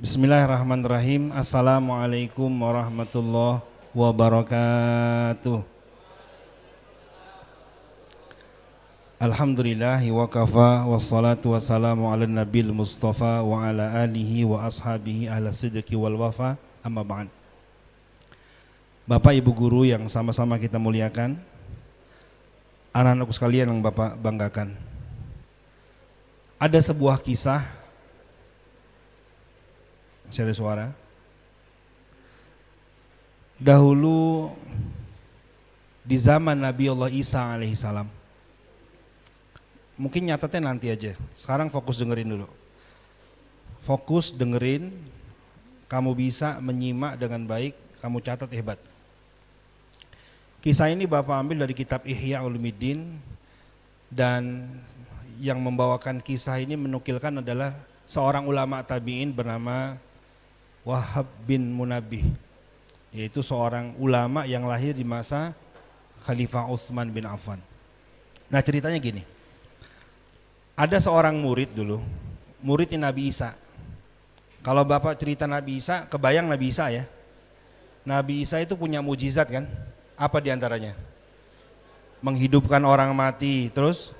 Bismillahirrahmanirrahim. Assalamualaikum warahmatullahi wabarakatuh. Alhamdulillahi wa kafa wassalatu wassalamu ala nabil mustafa wa ala alihi wa ashabihi ahla sidqi wal wafa, amma ba'd. Bapak Ibu guru yang sama-sama kita muliakan, anak-anakku sekalian yang Bapak banggakan, ada sebuah kisah. Masih ada suara? Dahulu di zaman Nabi Allah Isa alaihissalam, mungkin nyatetnya nanti aja, sekarang fokus dengerin dulu. Fokus dengerin, kamu bisa menyimak dengan baik, kamu catat, hebat. Kisah ini Bapak ambil dari kitab Ihya Ulumuddin, dan yang membawakan kisah ini menukilkan adalah seorang ulama tabi'in bernama Wahab bin Munabbih, yaitu seorang ulama yang lahir di masa Khalifah Utsman bin Affan. Nah, ceritanya gini, ada seorang murid dulu, muridnya Nabi Isa. Kalau Bapak cerita Nabi Isa, kebayang Nabi Isa ya. Nabi Isa itu punya mujizat kan? Apa diantaranya? Menghidupkan orang mati, terus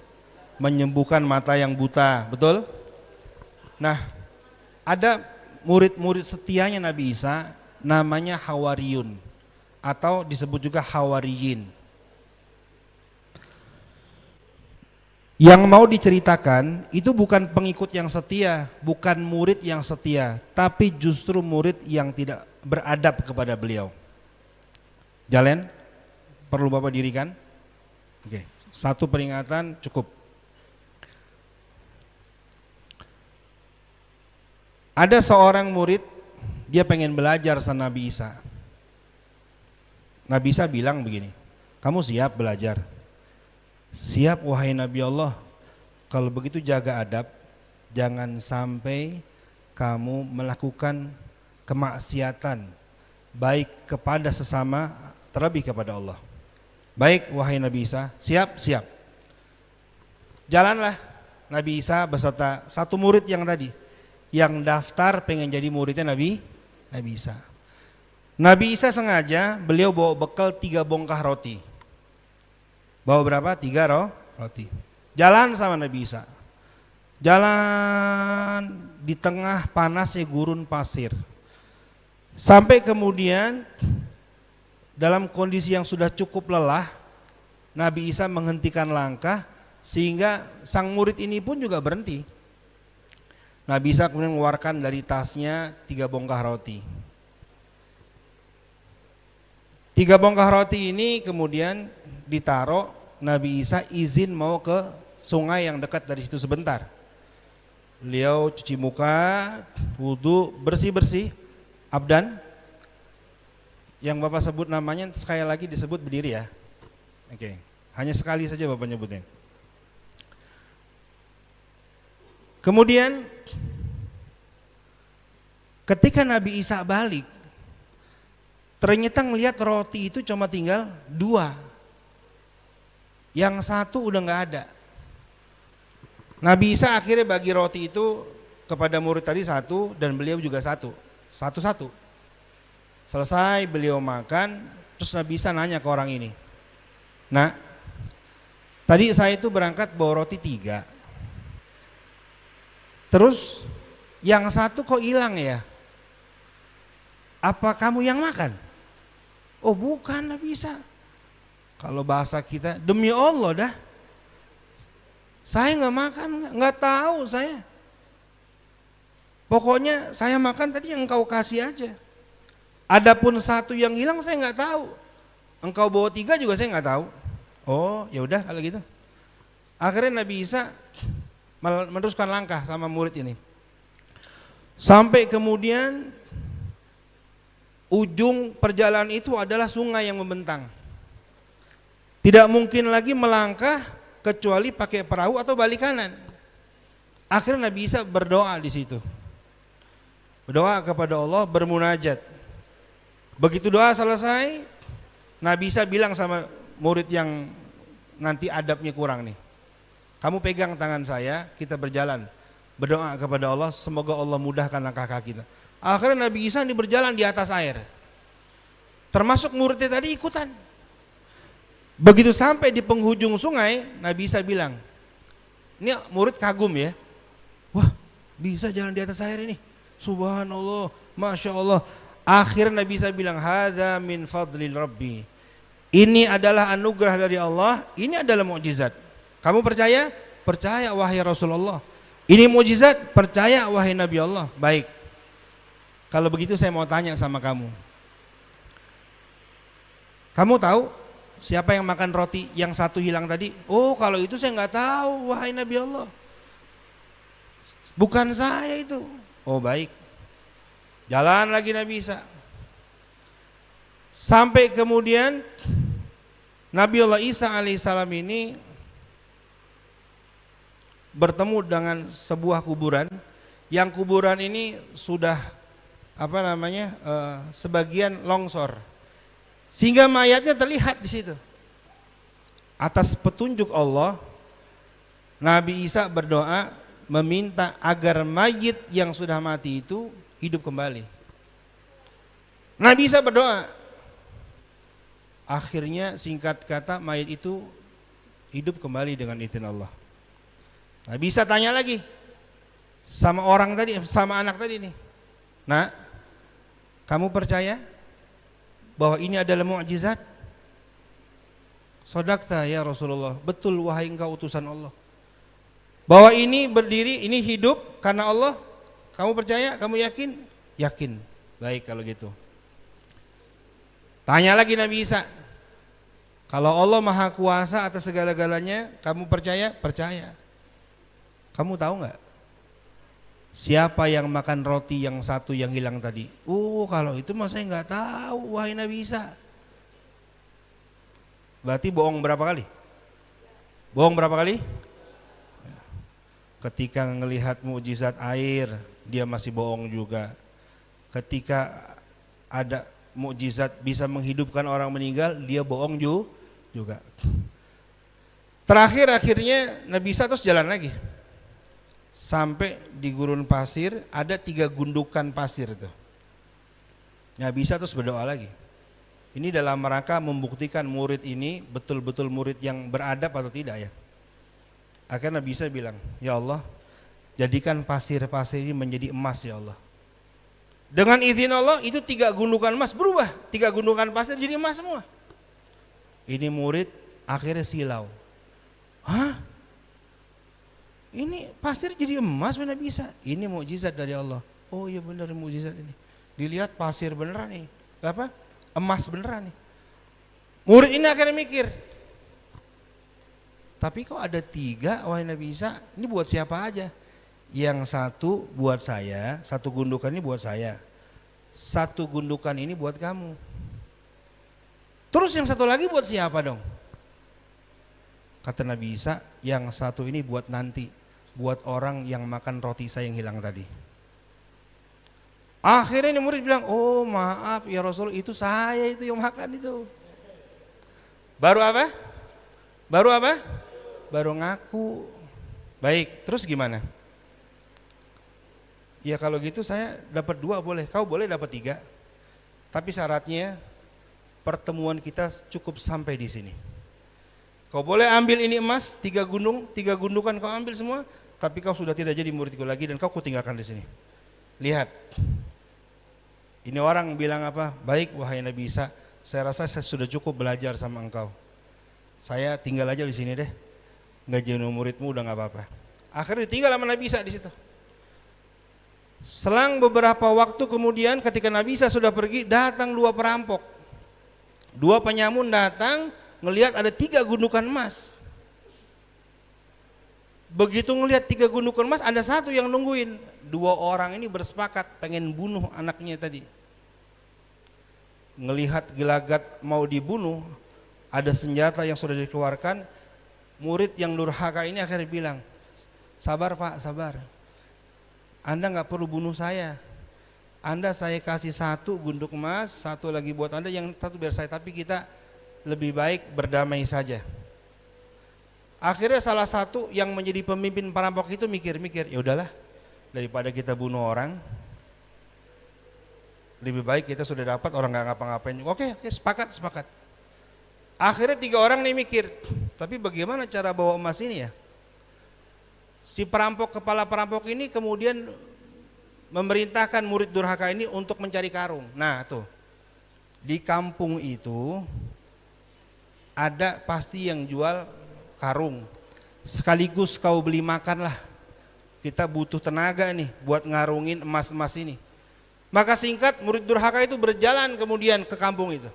menyembuhkan mata yang buta, betul? Nah, ada murid-murid setianya Nabi Isa, namanya Hawariyun atau disebut juga Hawariyin. Yang mau diceritakan itu bukan pengikut yang setia, bukan murid yang setia, tapi justru murid yang tidak beradab kepada beliau. Jalan, perlu Bapak dirikan? Oke, satu peringatan cukup. Ada seorang murid, dia pengen belajar sama Nabi Isa. Nabi Isa bilang begini, kamu siap belajar? Siap wahai Nabi Allah. Kalau begitu jaga adab, jangan sampai kamu melakukan kemaksiatan, baik kepada sesama, terlebih kepada Allah. Baik wahai Nabi Isa, siap? Siap. Jalanlah Nabi Isa beserta satu murid yang tadi, yang daftar pengen jadi muridnya Nabi Isa. Nabi Isa sengaja beliau bawa bekal 3 bongkah roti. Bawa berapa? 3 roti. Jalan sama Nabi Isa. Jalan di tengah panasnya gurun pasir. Sampai kemudian dalam kondisi yang sudah cukup lelah, Nabi Isa menghentikan langkah sehingga sang murid ini pun juga berhenti. Nabi Isa kemudian mengeluarkan dari tasnya 3 bongkah roti. 3 bongkah roti ini kemudian ditaruh, Nabi Isa izin mau ke sungai yang dekat dari situ sebentar. Beliau cuci muka, wudhu, bersih-bersih, abdan. Yang Bapak sebut namanya sekali lagi disebut berdiri ya. Oke, hanya sekali saja Bapak nyebutnya. Kemudian ketika Nabi Isa balik, ternyata ngelihat roti itu cuma tinggal 2. Yang satu udah nggak ada. Nabi Isa akhirnya bagi roti itu kepada murid tadi 1 dan beliau juga 1. Satu-satu. Selesai beliau makan, terus Nabi Isa nanya ke orang ini. Nah, tadi saya itu berangkat bawa roti 3. Terus yang 1 kok hilang ya? Apa kamu yang makan? Oh bukan Nabi Isa. Kalau bahasa kita, demi Allah dah, saya nggak makan, nggak tahu saya. Pokoknya saya makan tadi yang engkau kasih aja. Adapun 1 yang hilang saya nggak tahu. Engkau bawa 3 juga saya nggak tahu. Oh ya udah kalau gitu. Akhirnya Nabi Isa meneruskan langkah sama murid ini. Sampai kemudian ujung perjalanan itu adalah sungai yang membentang. Tidak mungkin lagi melangkah kecuali pakai perahu atau balik kanan. Akhirnya Nabi Isa berdoa di situ. Berdoa kepada Allah, bermunajat. Begitu doa selesai, Nabi Isa bilang sama murid yang nanti adabnya kurang nih, kamu pegang tangan saya, kita berjalan, berdoa kepada Allah, semoga Allah mudahkan langkah kaki kita. Akhirnya Nabi Isa ini berjalan di atas air. Termasuk muridnya tadi ikutan. Begitu sampai di penghujung sungai, Nabi Isa bilang, ini murid kagum ya. Wah, bisa jalan di atas air ini. Subhanallah, Masya Allah. Akhirnya Nabi Isa bilang, hadza min fadli Rabbi. Ini adalah anugerah dari Allah, ini adalah mukjizat. Kamu percaya? Percaya wahai Rasulullah. Ini mukjizat, percaya wahai Nabi Allah. Baik. Kalau begitu saya mau tanya sama kamu. Kamu tahu siapa yang makan roti yang satu hilang tadi? Oh, kalau itu saya nggak tahu wahai Nabi Allah. Bukan saya itu. Oh, baik. Jalan lagi Nabi Isa. Sampai kemudian Nabi Allah Isa alaihissalam ini bertemu dengan sebuah kuburan, yang kuburan ini sudah sebagian longsor, sehingga mayatnya terlihat di situ. Atas petunjuk Allah, Nabi Isa berdoa meminta agar mayit yang sudah mati itu hidup kembali. Nabi Isa berdoa, akhirnya singkat kata mayit itu hidup kembali dengan izin Allah. Nabi Isa tanya lagi sama orang tadi, sama anak tadi nih, nak, kamu percaya bahwa ini adalah mukjizat? Sodakta ya Rasulullah, betul wahai engkau utusan Allah, bahwa ini berdiri, ini hidup karena Allah. Kamu percaya? Kamu yakin? Yakin. Baik kalau gitu. Tanya lagi Nabi Isa, kalau Allah Maha Kuasa atas segala-galanya, kamu percaya? Percaya. Kamu tahu nggak siapa yang makan roti yang satu yang hilang tadi? Oh, kalau itu mah saya nggak tahu wahai Nabi Isa. Berarti bohong berapa kali? Bohong berapa kali? Ketika melihat mukjizat air, dia masih bohong juga. Ketika ada mukjizat bisa menghidupkan orang meninggal, dia bohong juga. Terakhir akhirnya Nabi Isa terus jalan lagi. Sampai di gurun pasir, ada 3 gundukan pasir itu. Nabi Isa terus berdoa lagi. Ini dalam rangka membuktikan murid ini betul-betul murid yang beradab atau tidak ya. Akhirnya Nabi Isa bilang, ya Allah, jadikan pasir-pasir ini menjadi emas ya Allah. Dengan izin Allah itu 3 gundukan emas berubah, 3 gundukan pasir jadi emas semua. Ini murid akhirnya silau. Hah? Ini pasir jadi emas benar bisa? Ini mukjizat dari Allah. Oh iya benar mukjizat ini. Dilihat pasir beneran nih. Apa? Emas beneran nih. Murid ini akhirnya mikir. Tapi kok ada 3 wahai Nabi Isa? Ini buat siapa aja? Yang satu buat saya, satu gundukan ini buat saya. Satu gundukan ini buat kamu. Terus yang satu lagi buat siapa dong? Kata Nabi Isa, yang satu ini buat nanti, buat orang yang makan roti saya yang hilang tadi. Akhirnya ini murid bilang, oh maaf ya Rasul, itu saya itu yang makan itu. Baru apa? Baru apa? Baru ngaku. Baik, terus gimana? Ya kalau gitu saya dapat 2 boleh, kau boleh dapat 3. Tapi syaratnya pertemuan kita cukup sampai di sini. Kau boleh ambil ini emas 3 gundukan kau ambil semua, tapi kau sudah tidak jadi muridku lagi dan kau kutinggalkan di sini. Lihat. Ini orang bilang apa? Baik wahai Nabi Isa, saya rasa saya sudah cukup belajar sama engkau. Saya tinggal aja di sini deh. Enggak jadi muridmu udah enggak apa-apa. Akhirnya tinggal sama Nabi Isa di situ. Selang beberapa waktu kemudian ketika Nabi Isa sudah pergi, datang 2 perampok. 2 penyamun datang, ngelihat ada 3 gundukan emas. Begitu ngelihat 3 gundukan emas, ada 1 yang nungguin. 2 orang ini bersepakat pengen bunuh anaknya tadi. Ngelihat gelagat mau dibunuh, ada senjata yang sudah dikeluarkan. Murid yang durhaka ini akhirnya bilang, sabar Pak, sabar. Anda nggak perlu bunuh saya. Anda saya kasih 1 gunduk emas, 1 lagi buat Anda, yang 1 biar saya. Tapi kita lebih baik berdamai saja. Akhirnya salah satu yang menjadi pemimpin perampok itu mikir-mikir, ya udahlah, daripada kita bunuh orang, Lebih baik kita sudah dapat orang nggak ngapa-ngapain. Oke, sepakat. Akhirnya 3 orang nih mikir, tapi bagaimana cara bawa emas ini ya? Si kepala perampok ini kemudian memerintahkan murid durhaka ini untuk mencari karung. Nah tuh, di kampung itu ada pasti yang jual karung. Sekaligus kau beli makan lah. Kita butuh tenaga nih buat ngarungin emas-emas ini. Maka singkat, murid durhaka itu berjalan kemudian ke kampung itu.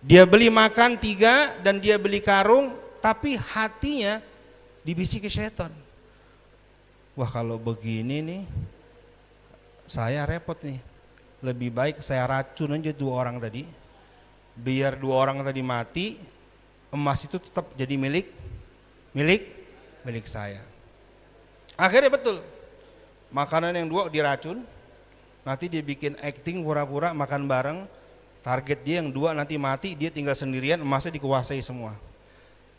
Dia beli makan 3 dan dia beli karung, tapi hatinya dibisiki syaitan. Wah kalau begini nih, saya repot nih. Lebih baik saya racun aja 2 orang tadi. Biar 2 orang tadi mati, emas itu tetap jadi milik saya. Akhirnya betul, makanan yang 2 diracun, nanti dia bikin acting pura-pura makan bareng, target dia yang 2 nanti mati, dia tinggal sendirian, emasnya dikuasai semua.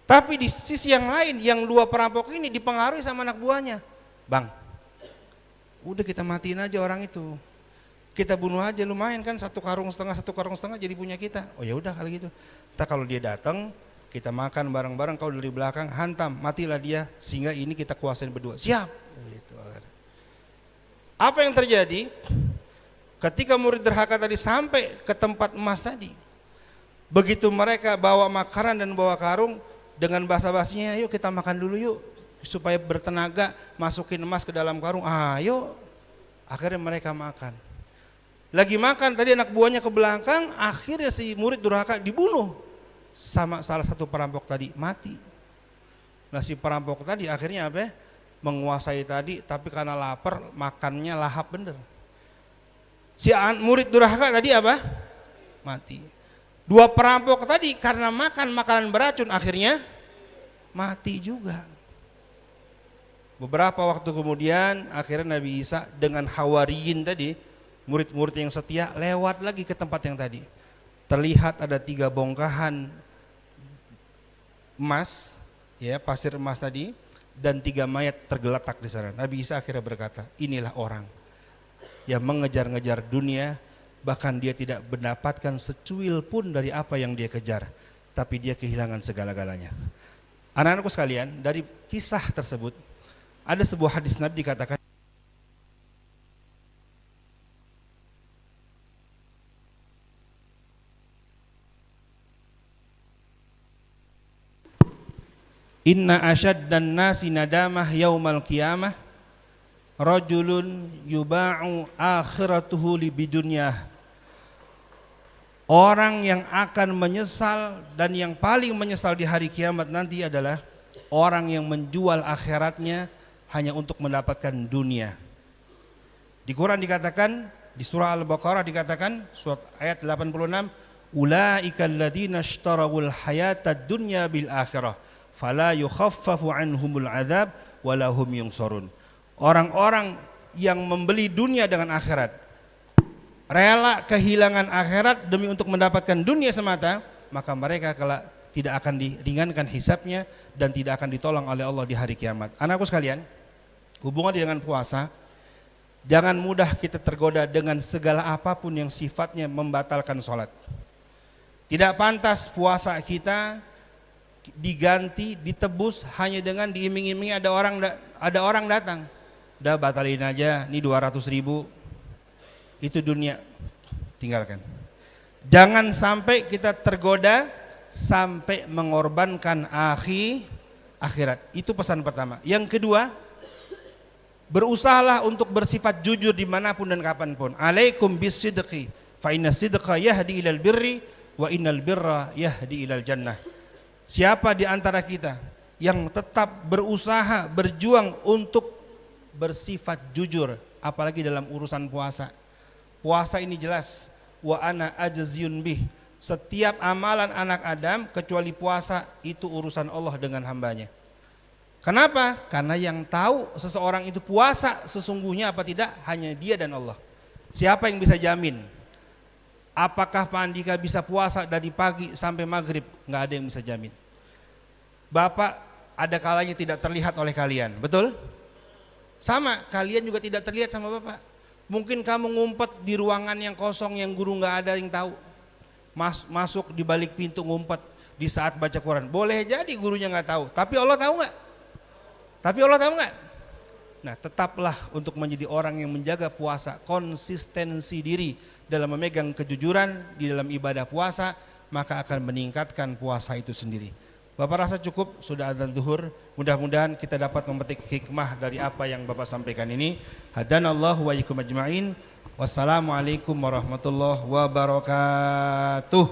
Tapi di sisi yang lain, yang 2 perampok ini dipengaruhi sama anak buahnya. Bang, udah kita matiin aja orang itu, kita bunuh aja, lumayan kan 1 karung setengah jadi punya kita. Oh ya udah kali gitu. Ntar kalau dia datang, kita makan bareng-bareng, kau dari belakang hantam, matilah dia, sehingga ini kita kuasain berdua. Siap. Gitu. Apa yang terjadi? Ketika murid durhaka tadi sampai ke tempat emas tadi, begitu mereka bawa makanan dan bawa karung, dengan basa-basinya, yuk kita makan dulu yuk, supaya bertenaga, masukin emas ke dalam karung, ayo. Akhirnya mereka makan. Lagi makan, tadi anak buahnya ke belakang, akhirnya si murid durhaka dibunuh sama salah satu perampok tadi, mati. Nah si perampok tadi akhirnya apa? Menguasai tadi, tapi karena lapar makannya lahap bener. Si murid durhaka tadi apa? Mati. 2 perampok tadi karena makan makanan beracun akhirnya mati juga. Beberapa waktu kemudian akhirnya Nabi Isa dengan hawariyin tadi, murid-murid yang setia, lewat lagi ke tempat yang tadi. Terlihat ada 3 bongkahan emas, ya pasir emas tadi, dan 3 mayat tergeletak di sana. Nabi Isa akhirnya berkata, inilah orang yang mengejar-ngejar dunia, bahkan dia tidak mendapatkan secuil pun dari apa yang dia kejar, tapi dia kehilangan segala-galanya. Anak-anakku sekalian, dari kisah tersebut ada sebuah hadis Nabi dikatakan, inna asyaddan nasi nadamah yaumal qiyamah rajulun yuba'u akhiratuhu li bidunyah. Orang yang akan menyesal dan yang paling menyesal di hari kiamat nanti adalah orang yang menjual akhiratnya hanya untuk mendapatkan dunia. Di Quran dikatakan, di surah Al-Baqarah dikatakan, surat ayat 86, ulaika alladzina ishtarawul hayatad dunya bil akhirah fala yukhaffafu anhumul adzab wala hum yunsurun. Orang-orang yang membeli dunia dengan akhirat, rela kehilangan akhirat demi untuk mendapatkan dunia semata, maka mereka kelak tidak akan diringankan hisabnya dan tidak akan ditolong oleh Allah di hari kiamat. Anakku sekalian, hubungan dengan puasa, jangan mudah kita tergoda dengan segala apapun yang sifatnya membatalkan sholat. Tidak pantas puasa kita diganti, ditebus hanya dengan diiming-imingi ada orang datang, udah batalin aja, ini 200.000, itu dunia, tinggalkan. Jangan sampai kita tergoda sampai mengorbankan akhirat. Itu pesan pertama. Yang kedua, berusahalah untuk bersifat jujur dimanapun dan kapanpun. Alaikum bisidqi, fa inna sidqa yahdi ilal birri, wa innal birra yahdi ilal jannah. Siapa di antara kita yang tetap berusaha, berjuang untuk bersifat jujur, apalagi dalam urusan puasa. Puasa ini jelas, wa ana ajziyun bih. Setiap amalan anak Adam kecuali puasa itu urusan Allah dengan hambanya. Kenapa? Karena yang tahu seseorang itu puasa sesungguhnya apa tidak hanya dia dan Allah. Siapa yang bisa jamin? Apakah Pak Andika bisa puasa dari pagi sampai maghrib? Nggak ada yang bisa jamin. Bapak ada kalanya tidak terlihat oleh kalian, betul? Sama, kalian juga tidak terlihat sama Bapak. Mungkin kamu ngumpet di ruangan yang kosong yang guru nggak ada yang tahu. Masuk di balik pintu ngumpet di saat baca Quran. Boleh jadi gurunya nggak tahu, tapi Allah tahu nggak? Tapi Allah tahu nggak? Nah, tetaplah untuk menjadi orang yang menjaga puasa, konsistensi diri dalam memegang kejujuran di dalam ibadah puasa, maka akan meningkatkan puasa itu sendiri. Bapak rasa cukup, sudah adzan zuhur. Mudah-mudahan kita dapat memetik hikmah dari apa yang Bapak sampaikan ini. Hadanallahu wa iyyakum ajmain. Wassalamualaikum warahmatullahi wabarakatuh.